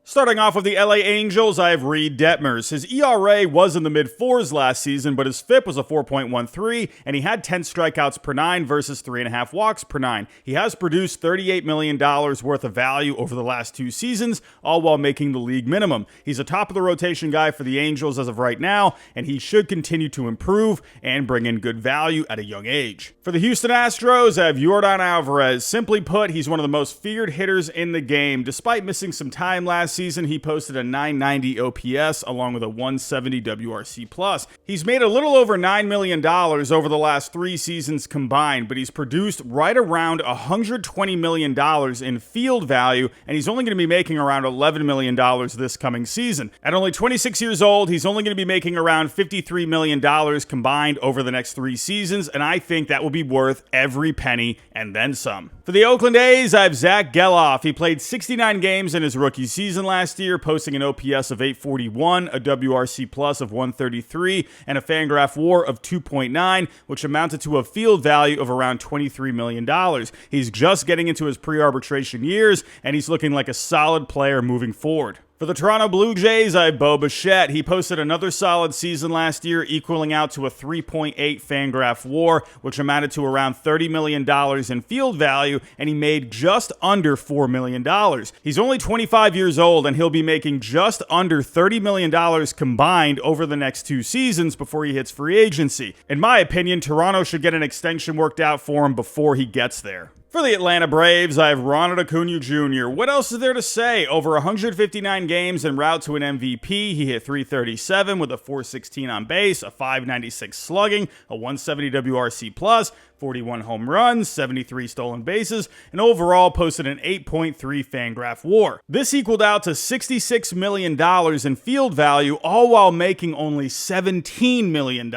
Starting off with the LA Angels, I have Reed Detmers. His ERA was in the mid-4s last season, but his FIP was a 4.13, and he had 10 strikeouts per 9 versus 3.5 walks per 9. He has produced $38 million worth of value over the last 2 seasons, all while making the league minimum. He's a top-of-the-rotation guy for the Angels as of right now, and he should continue to improve and bring in good value at a young age. For the Houston Astros, I have Yordan Alvarez. Simply put, he's one of the most feared hitters in the game. Despite missing some time last season, he posted a 990 OPS along with a 170 WRC+. He's made a little over $9 million over the last 3 seasons combined, but he's produced right around $120 million in field value, and he's only going to be making around $11 million this coming season. At only 26 years old, he's only going to be making around $53 million combined over the next 3 seasons, and I think that will be worth every penny and then some. For the Oakland A's, I have Zach Geloff. He played 69 games in his rookie season last year, posting an OPS of 841, a WRC plus of 133, and a Fangraph WAR of 2.9, which amounted to a field value of around $23 million. He's just getting into his pre-arbitration years, and he's looking like a solid player moving forward. For the Toronto Blue Jays, I have Bo Bichette. He posted another solid season last year, equaling out to a 3.8 Fangraph WAR, which amounted to around $30 million in field value, and he made just under $4 million. He's only 25 years old, and he'll be making just under $30 million combined over the next 2 seasons before he hits free agency. In my opinion, Toronto should get an extension worked out for him before he gets there. For the Atlanta Braves, I have Ronald Acuna Jr. What else is there to say? Over 159 games en route to an MVP, he hit .337 with a .416 on base, a .596 slugging, a 170 WRC+, 41 home runs, 73 stolen bases, and overall posted an 8.3 Fangraph WAR. This equaled out to $66 million in field value, all while making only $17 million.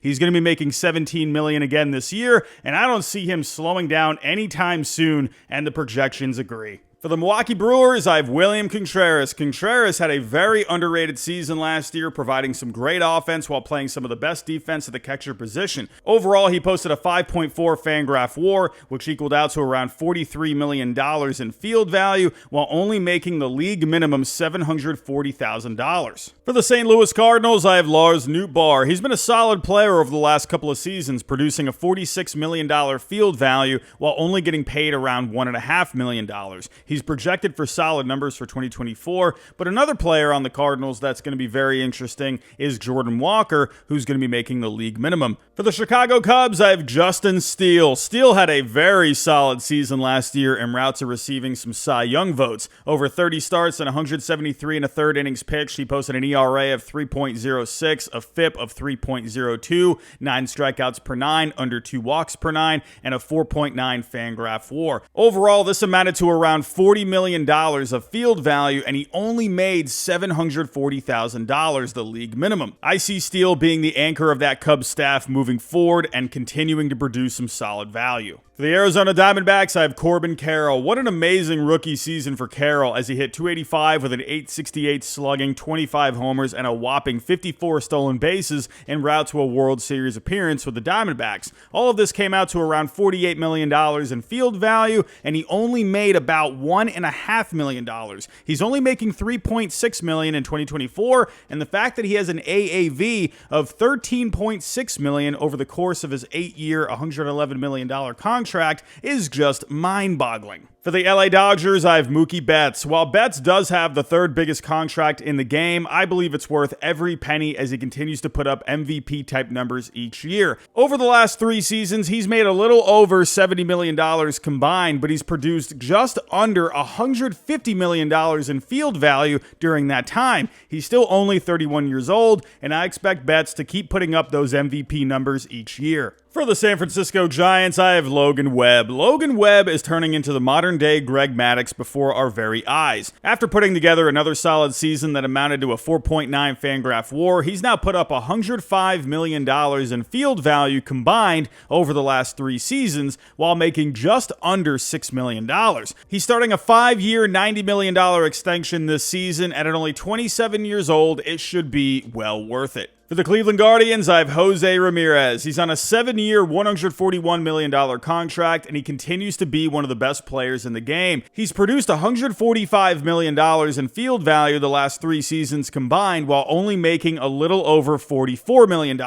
He's going to be making $17 million again this year, and I don't see him slowing down anytime soon, and the projections agree. For the Milwaukee Brewers, I have William Contreras. Contreras had a very underrated season last year, providing some great offense while playing some of the best defense at the catcher position. Overall, he posted a 5.4 Fangraph WAR, which equaled out to around $43 million in field value, while only making the league minimum $740,000. For the St. Louis Cardinals, I have Lars Nootbaar. He's been a solid player over the last couple of seasons, producing a $46 million field value while only getting paid around $1.5 million. He's projected for solid numbers for 2024, but another player on the Cardinals that's going to be very interesting is Jordan Walker, who's going to be making the league minimum. For the Chicago Cubs, I have Justin Steele. Steele had a very solid season last year en route to receiving some Cy Young votes. Over 30 starts and 173 1/3 innings pitched, he posted an ERA of 3.06, a FIP of 3.02, 9 strikeouts per 9, under 2 walks per 9, and a 4.9 Fangraph WAR. Overall, this amounted to around $40 million of field value, and he only made $740,000, the league minimum. I see Steele being the anchor of that Cubs staff moving forward and continuing to produce some solid value. For the Arizona Diamondbacks, I have Corbin Carroll. What an amazing rookie season for Carroll as he hit .285 with an .868 slugging, 25 homers, and a whopping 54 stolen bases en route to a World Series appearance with the Diamondbacks. All of this came out to around $48 million in field value, and he only made about $1.5 million. He's only making $3.6 million in 2024, and the fact that he has an AAV of $13.6 million over the course of his 8-year, $111 million contract is just mind-boggling. For the LA Dodgers, I have Mookie Betts. While Betts does have the 3rd biggest contract in the game, I believe it's worth every penny as he continues to put up MVP-type numbers each year. Over the last 3 seasons, he's made a little over $70 million combined, but he's produced just under $150 million in field value during that time. He's still only 31 years old, and I expect Betts to keep putting up those MVP numbers each year. For the San Francisco Giants, I have Logan Webb. Logan Webb is turning into the modern-day Greg Maddux before our very eyes. After putting together another solid season that amounted to a 4.9 Fangraph WAR, he's now put up $105 million in field value combined over the last 3 seasons, while making just under $6 million. He's starting a 5-year, $90 million extension this season, and at only 27 years old, it should be well worth it. For the Cleveland Guardians, I have Jose Ramirez. He's on a 7-year, $141 million contract, and he continues to be one of the best players in the game. He's produced $145 million in field value the last 3 seasons combined, while only making a little over $44 million.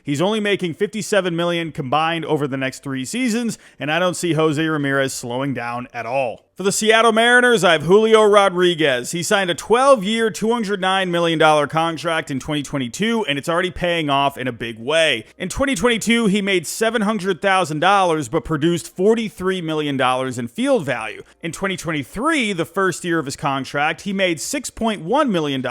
He's only making $57 million combined over the next 3 seasons, and I don't see Jose Ramirez slowing down at all. For the Seattle Mariners, I have Julio Rodriguez. He signed a 12-year, $209 million contract in 2022, and it's already paying off in a big way. In 2022, he made $700,000 but produced $43 million in field value. In 2023, the first year of his contract, he made $6.1 million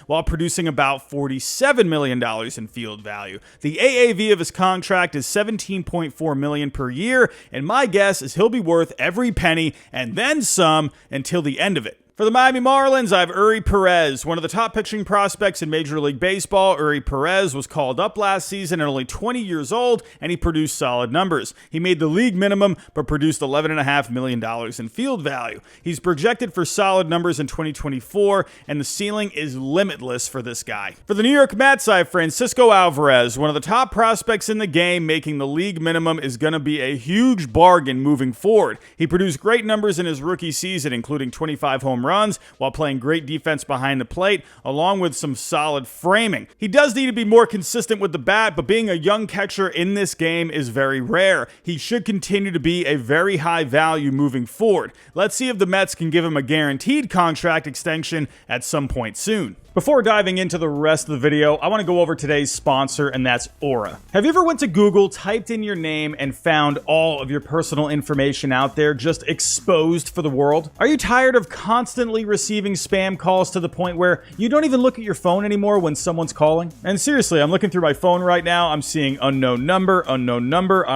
while producing about $47 million in field value. The AAV of his contract is $17.4 million per year, and my guess is he'll be worth every penny and then some until the end of it. For the Miami Marlins, I have Eury Perez, one of the top pitching prospects in Major League Baseball. Eury Perez was called up last season at only 20 years old, and he produced solid numbers. He made the league minimum, but produced $11.5 million in field value. He's projected for solid numbers in 2024, and the ceiling is limitless for this guy. For the New York Mets, I have Francisco Alvarez, one of the top prospects in the game. Making the league minimum is going to be a huge bargain moving forward. He produced great numbers in his rookie season, including 25 home runs, while playing great defense behind the plate, along with some solid framing. He does need to be more consistent with the bat, but being a young catcher in this game is very rare. He should continue to be a very high value moving forward. Let's see if the Mets can give him a guaranteed contract extension at some point soon. Before diving into the rest of the video, I want to go over today's sponsor, and that's Aura. Have you ever went to Google, typed in your name, and found all of your personal information out there just exposed for the world? Are you tired of constantly receiving spam calls to the point where you don't even look at your phone anymore when someone's calling? And seriously, I'm looking through my phone right now. I'm seeing unknown number. I don't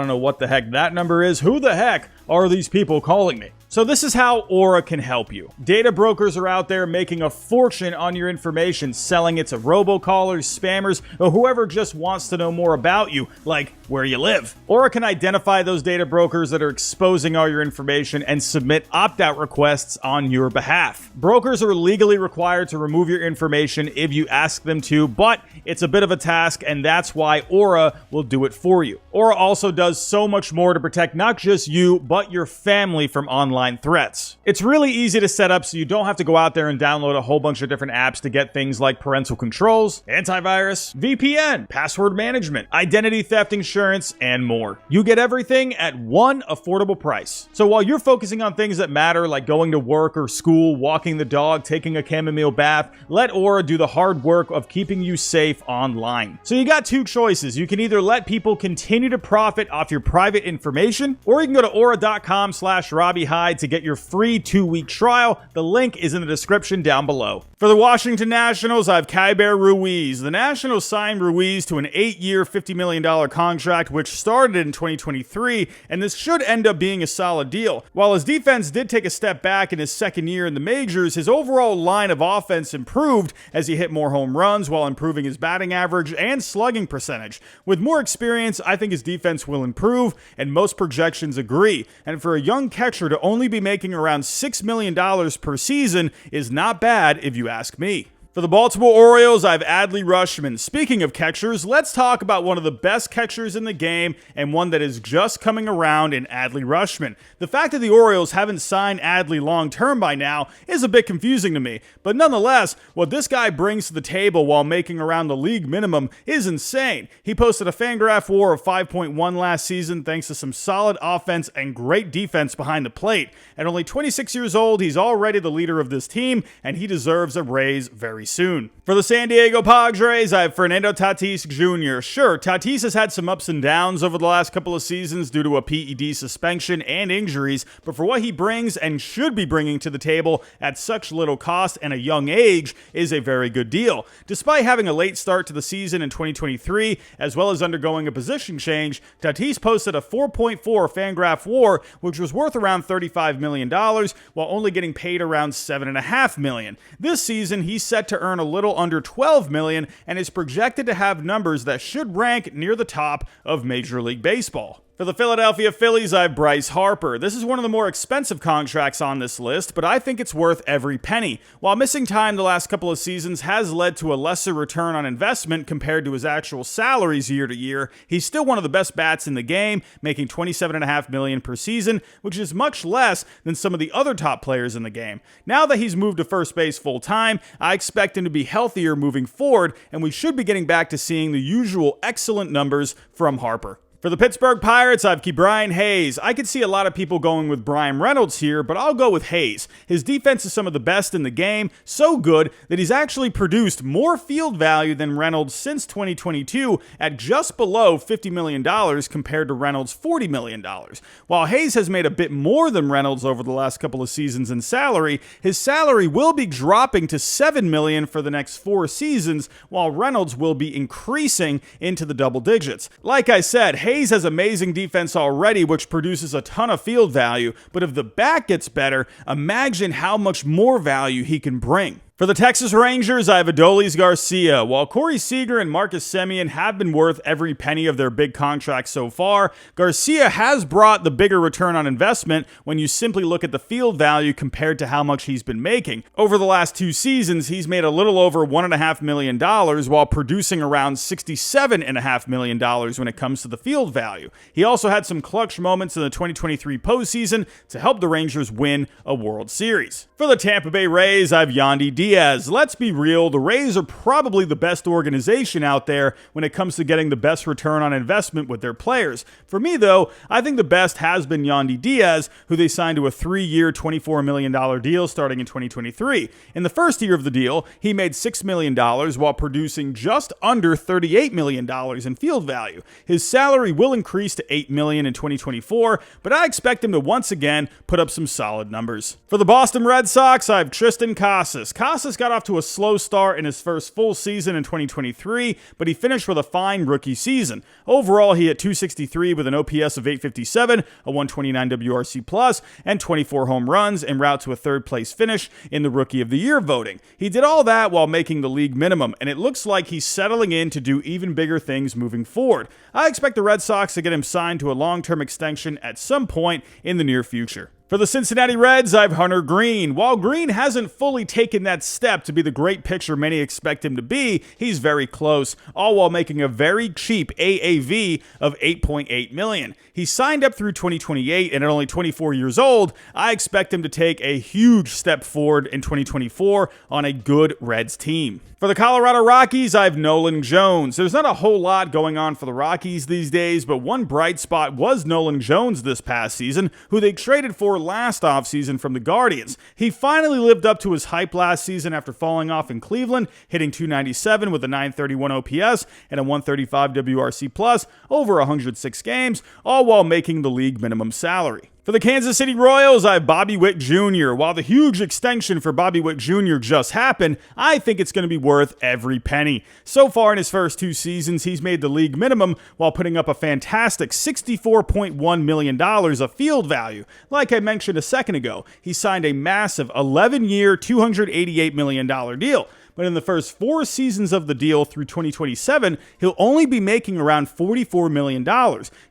know what the heck that number is. Who the heck are these people calling me? So this is how Aura can help you. Data brokers are out there making a fortune on your information, selling it to robocallers, spammers, or whoever just wants to know more about you, like where you live. Aura can identify those data brokers that are exposing all your information and submit opt-out requests on your behalf. Brokers are legally required to remove your information if you ask them to, but it's a bit of a task, and that's why Aura will do it for you. Aura also does so much more to protect not just you, but your family from online threats. It's really easy to set up, so you don't have to go out there and download a whole bunch of different apps to get things like parental controls, antivirus, VPN, password management, identity theft insurance, and more. You get everything at one affordable price. So while you're focusing on things that matter, like going to work or school, walking the dog, taking a chamomile bath, let Aura do the hard work of keeping you safe online. So you got 2 choices. You can either let people continue to profit off your private information, or you can go to aura.com/RobbieHyde to get your free 2-week trial. The link is in the description down below. For the Washington Nationals, I have Keibert Ruiz. The Nationals signed Ruiz to an 8-year, $50 million contract, which started in 2023, and this should end up being a solid deal. While his defense did take a step back in his second year in the majors, his overall line of offense improved as he hit more home runs while improving his batting average and slugging percentage. With more experience, I think his defense will improve, and most projections agree. And for a young catcher to only be making around $6 million per season is not bad if you ask me. For the Baltimore Orioles, I have Adley Rutschman. Speaking of catchers, let's talk about one of the best catchers in the game and one that is just coming around in Adley Rutschman. The fact that the Orioles haven't signed Adley long-term by now is a bit confusing to me, but nonetheless, what this guy brings to the table while making around the league minimum is insane. He posted a Fangraph WAR of 5.1 last season thanks to some solid offense and great defense behind the plate. At only 26 years old, he's already the leader of this team, and he deserves a raise very soon. For the San Diego Padres, I have Fernando Tatis Jr. Sure, Tatis has had some ups and downs over the last couple of seasons due to a PED suspension and injuries, but for what he brings and should be bringing to the table at such little cost and a young age is a very good deal. Despite having a late start to the season in 2023, as well as undergoing a position change, Tatis posted a 4.4 Fangraph WAR, which was worth around $35 million, while only getting paid around $7.5 million. This season, he's set to earn a little under $12 million and is projected to have numbers that should rank near the top of Major League Baseball. For the Philadelphia Phillies, I have Bryce Harper. This is one of the more expensive contracts on this list, but I think it's worth every penny. While missing time the last couple of seasons has led to a lesser return on investment compared to his actual salaries year to year, he's still one of the best bats in the game, making $27.5 million per season, which is much less than some of the other top players in the game. Now that he's moved to first base full time, I expect him to be healthier moving forward, and we should be getting back to seeing the usual excellent numbers from Harper. For the Pittsburgh Pirates, I have Ke'Bryan Hayes. I could see a lot of people going with Bryan Reynolds here, but I'll go with Hayes. His defense is some of the best in the game, so good that he's actually produced more field value than Reynolds since 2022 at just below $50 million compared to Reynolds' $40 million. While Hayes has made a bit more than Reynolds over the last couple of seasons in salary, his salary will be dropping to $7 million for the next 4 seasons, while Reynolds will be increasing into the double digits. Like I said, Hayes has amazing defense already, which produces a ton of field value, but if the bat gets better, imagine how much more value he can bring. For the Texas Rangers, I have Adolis Garcia. While Corey Seager and Marcus Semien have been worth every penny of their big contracts so far, Garcia has brought the bigger return on investment when you simply look at the field value compared to how much he's been making. Over the last 2 seasons, he's made a little over $1.5 million while producing around $67.5 million when it comes to the field value. He also had some clutch moments in the 2023 postseason to help the Rangers win a World Series. For the Tampa Bay Rays, I have Yandy Diaz. Let's be real, the Rays are probably the best organization out there when it comes to getting the best return on investment with their players. For me, though, I think the best has been Yandy Diaz, who they signed to a 3-year, $24 million deal starting in 2023. In the first year of the deal, he made $6 million while producing just under $38 million in field value. His salary will increase to $8 million in 2024, but I expect him to once again put up some solid numbers. For the Boston Red Sox, I have Triston Casas. Casas got off to a slow start in his first full season in 2023, but he finished with a fine rookie season. Overall, he hit .263 with an OPS of .857, a .129 WRC+, and 24 home runs en route to a third-place finish in the Rookie of the Year voting. He did all that while making the league minimum, and it looks like he's settling in to do even bigger things moving forward. I expect the Red Sox to get him signed to a long-term extension at some point in the near future. For the Cincinnati Reds, I have Hunter Greene. While Greene hasn't fully taken that step to be the great pitcher many expect him to be, he's very close, all while making a very cheap AAV of $8.8 million. He signed up through 2028, and at only 24 years old, I expect him to take a huge step forward in 2024 on a good Reds team. For the Colorado Rockies, I have Nolan Jones. There's not a whole lot going on for the Rockies these days, but one bright spot was Nolan Jones this past season, who they traded for last offseason from the Guardians. He finally lived up to his hype last season after falling off in Cleveland, hitting .297 with a .931 OPS and a .135 WRC+, over 106 games, all while making the league minimum salary. For the Kansas City Royals, I have Bobby Witt Jr. While the huge extension for Bobby Witt Jr. just happened, I think it's going to be worth every penny. So far in his first 2 seasons, he's made the league minimum while putting up a fantastic $64.1 million of field value. Like I mentioned a second ago, he signed a massive 11-year, $288 million deal. But in the first 4 seasons of the deal through 2027, he'll only be making around $44 million.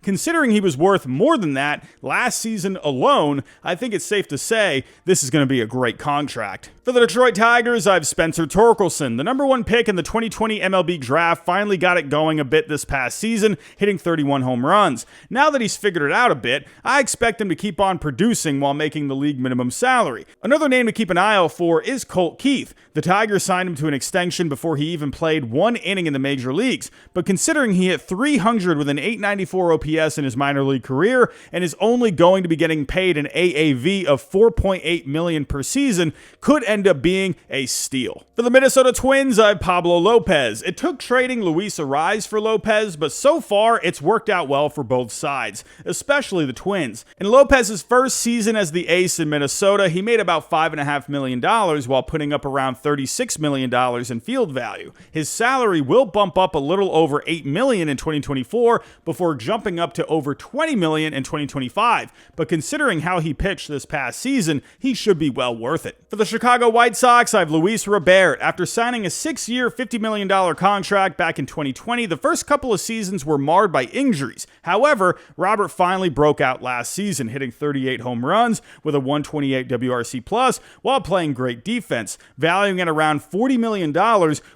Considering he was worth more than that last season alone, I think it's safe to say this is going to be a great contract. For the Detroit Tigers, I have Spencer Torkelson. The number 1 pick in the 2020 MLB draft finally got it going a bit this past season, hitting 31 home runs. Now that he's figured it out a bit, I expect him to keep on producing while making the league minimum salary. Another name to keep an eye out for is Colt Keith. The Tigers signed him to an extension before he even played 1 inning in the major leagues, but considering he hit .300 with an .894 OPS in his minor league career and is only going to be getting paid an AAV of $4.8 million per season, could end up being a steal. For the Minnesota Twins, I have Pablo Lopez. It took trading Luis Arraez for Lopez, but so far it's worked out well for both sides, especially the Twins. In Lopez's first season as the ace in Minnesota, he made about $5.5 million while putting up around $36 million in field value. His salary will bump up a little over $8 million in 2024 before jumping up to over $20 million in 2025, but considering how he pitched this past season, he should be well worth it. For the Chicago Chicago White Sox, I have Luis Robert. After signing a 6-year, $50 million contract back in 2020, the first couple of seasons were marred by injuries. However, Robert finally broke out last season, hitting 38 home runs with a 128 WRC+, while playing great defense, valuing at around $40 million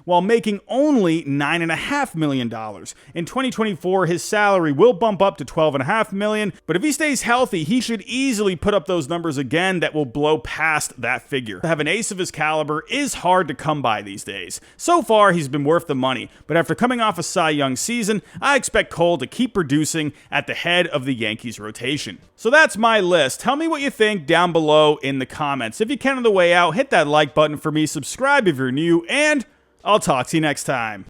while making only $9.5 million. In 2024, his salary will bump up to $12.5 million, but if he stays healthy, he should easily put up those numbers again that will blow past that figure. To have an ace of his caliber is hard to come by these days. So far, he's been worth the money, but after coming off a Cy Young season, I expect Cole to keep producing at the head of the Yankees rotation. So that's my list. Tell me what you think down below in the comments. If you can on the way out, hit that like button for me, subscribe if you're new, and I'll talk to you next time.